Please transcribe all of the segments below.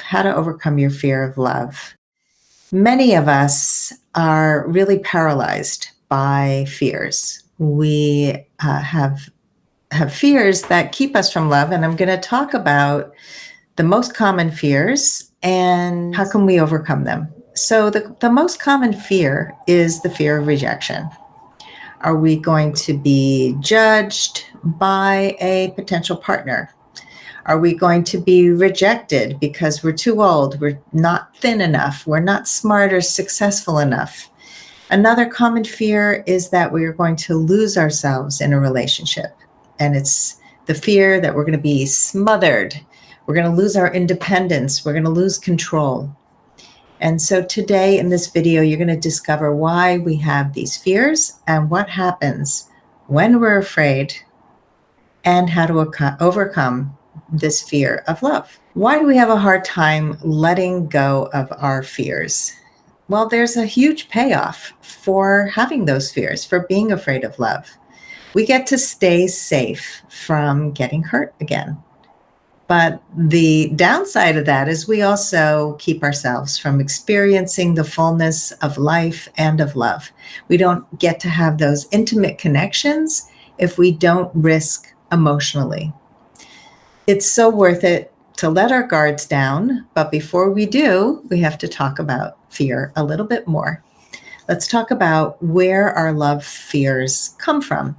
how to overcome your fear of love. Many of us are really paralyzed by fears. We have fears that keep us from love, and I'm going to talk about the most common fears and how can we overcome them. So the most common fear is the fear of rejection. Are we going to be judged by a potential partner? Are we going to be rejected because we're too old, we're not thin enough, we're not smart or successful enough? Another common fear is that we are going to lose ourselves in a relationship. And it's the fear that we're going to be smothered. We're going to lose our independence. We're going to lose control. And so today in this video, you're going to discover why we have these fears and what happens when we're afraid and how to overcome this fear of love. Why do we have a hard time letting go of our fears? Well, there's a huge payoff for having those fears, for being afraid of love. We get to stay safe from getting hurt again. But the downside of that is we also keep ourselves from experiencing the fullness of life and of love. We don't get to have those intimate connections if we don't risk emotionally. It's so worth it to let our guards down, but before we do, we have to talk about fear a little bit more. Let's talk about where our love fears come from.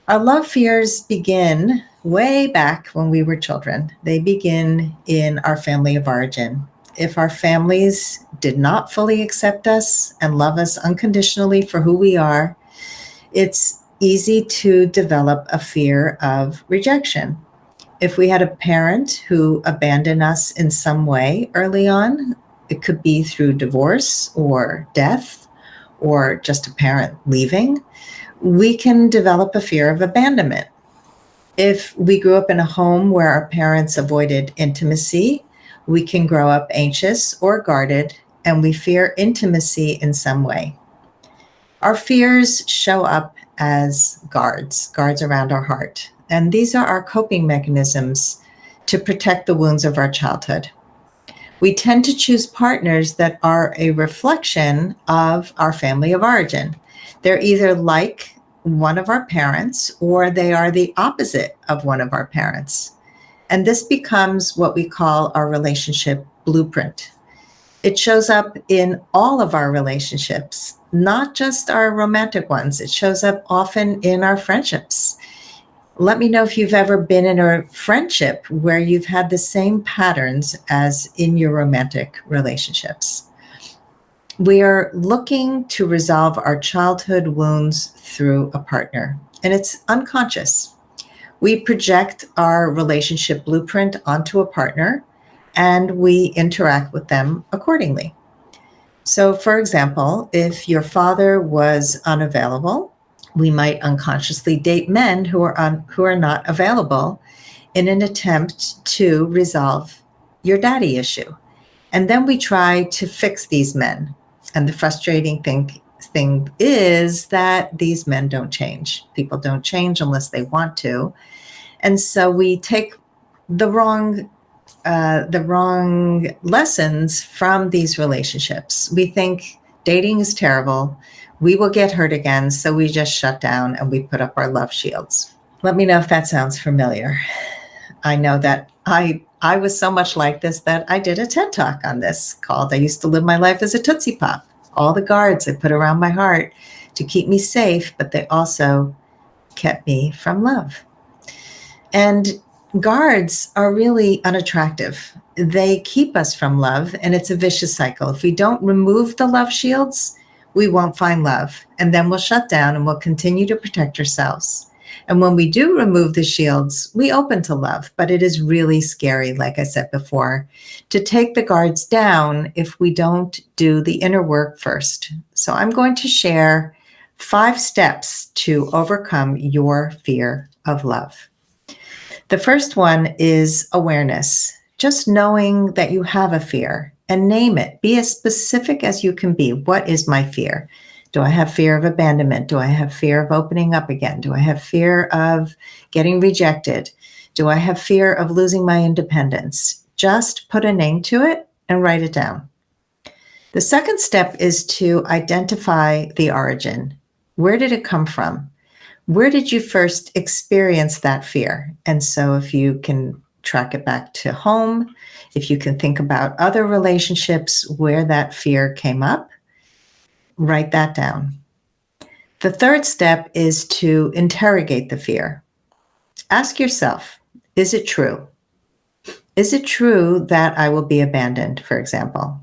Our love fears begin way back when we were children. They begin in our family of origin. If our families did not fully accept us and love us unconditionally for who we are, it's easy to develop a fear of rejection. If we had a parent who abandoned us in some way early on, it could be through divorce or death or just a parent leaving, we can develop a fear of abandonment. If we grew up in a home where our parents avoided intimacy, we can grow up anxious or guarded, and we fear intimacy in some way. Our fears show up as guards around our heart. And these are our coping mechanisms to protect the wounds of our childhood. We tend to choose partners that are a reflection of our family of origin. They're either like one of our parents or they are the opposite of one of our parents. And this becomes what we call our relationship blueprint. It shows up in all of our relationships, not just our romantic ones. It shows up often in our friendships. Let me know if you've ever been in a friendship where you've had the same patterns as in your romantic relationships. We are looking to resolve our childhood wounds through a partner, and it's unconscious. We project our relationship blueprint onto a partner, and we interact with them accordingly. So, for example, if your father was unavailable, we might unconsciously date men who are not available in an attempt to resolve your daddy issue. And then we try to fix these men. And the frustrating thing is that these men don't change. People don't change unless they want to. And so we take the wrong lessons from these relationships. We think dating is terrible. We will get hurt again, so we just shut down and we put up our love shields. Let me know if that sounds familiar. I know that I was so much like this that I did a TED Talk on this called I Used to Live My Life as a Tootsie Pop. All the guards I put around my heart to keep me safe, but they also kept me from love. And guards are really unattractive. They keep us from love, and it's a vicious cycle. If we don't remove the love shields, we won't find love, and then we'll shut down and we'll continue to protect ourselves. And when we do remove the shields, we open to love, but it is really scary, like I said before, to take the guards down if we don't do the inner work first. So I'm going to share 5 steps to overcome your fear of love. The first one is awareness, just knowing that you have a fear. And name it. Be as specific as you can be. What is my fear? Do I have fear of abandonment? Do I have fear of opening up again? Do I have fear of getting rejected? Do I have fear of losing my independence? just put a name to it and write it down. The second step is to identify the origin. Where did it come from? Where did you first experience that fear? And so if you can track it back to home, if you can think about other relationships where that fear came up, write that down. The third step is to interrogate the fear. Ask yourself, is it true? Is it true that I will be abandoned, for example?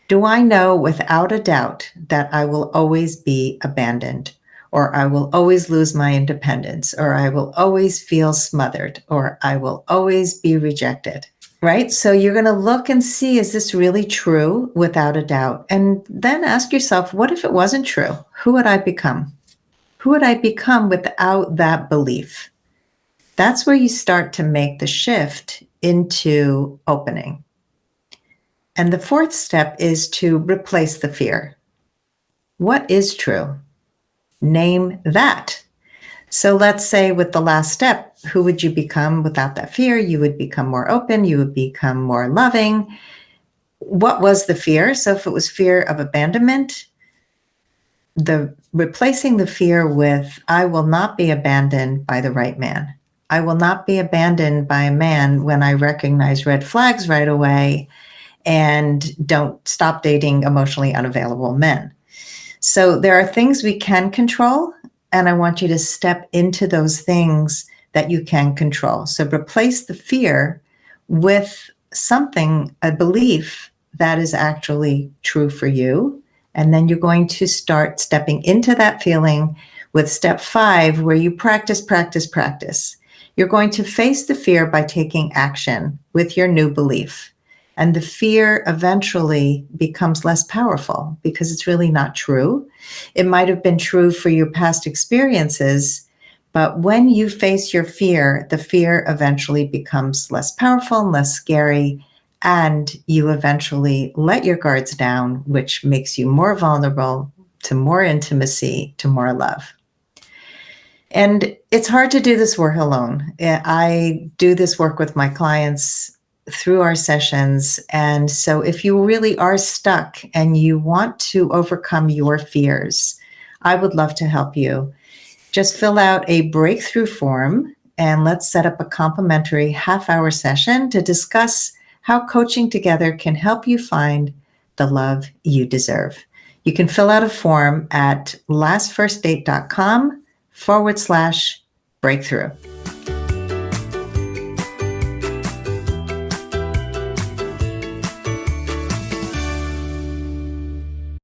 Do I know without a doubt that I will always be abandoned, or I will always lose my independence, or I will always feel smothered, or I will always be rejected, right? So you're going to look and see, is this really true without a doubt? And then ask yourself, what if it wasn't true? Who would I become? Who would I become without that belief? That's where you start to make the shift into opening. And the fourth step is to replace the fear. What is true? Name that. So let's say with the last step, who would you become without that fear? You would become more open. You would become more loving. What was the fear? So if it was fear of abandonment, replacing the fear with, I will not be abandoned by the right man. I will not be abandoned by a man when I recognize red flags right away and don't stop dating emotionally unavailable men. So there are things we can control, and I want you to step into those things that you can control. So replace the fear with something, a belief that is actually true for you. And then you're going to start stepping into that feeling with step 5, where you practice, practice, practice. You're going to face the fear by taking action with your new belief. And the fear eventually becomes less powerful because it's really not true. It might have been true for your past experiences, but when you face your fear, the fear eventually becomes less powerful and less scary, and you eventually let your guards down, which makes you more vulnerable to more intimacy, to more love. And it's hard to do this work alone. I do this work with my clients through our sessions. And so if you really are stuck and you want to overcome your fears, I would love to help you. Just fill out a breakthrough form and let's set up a complimentary half-hour session to discuss how coaching together can help you find the love you deserve. You can fill out a form at lastfirstdate.com/breakthrough.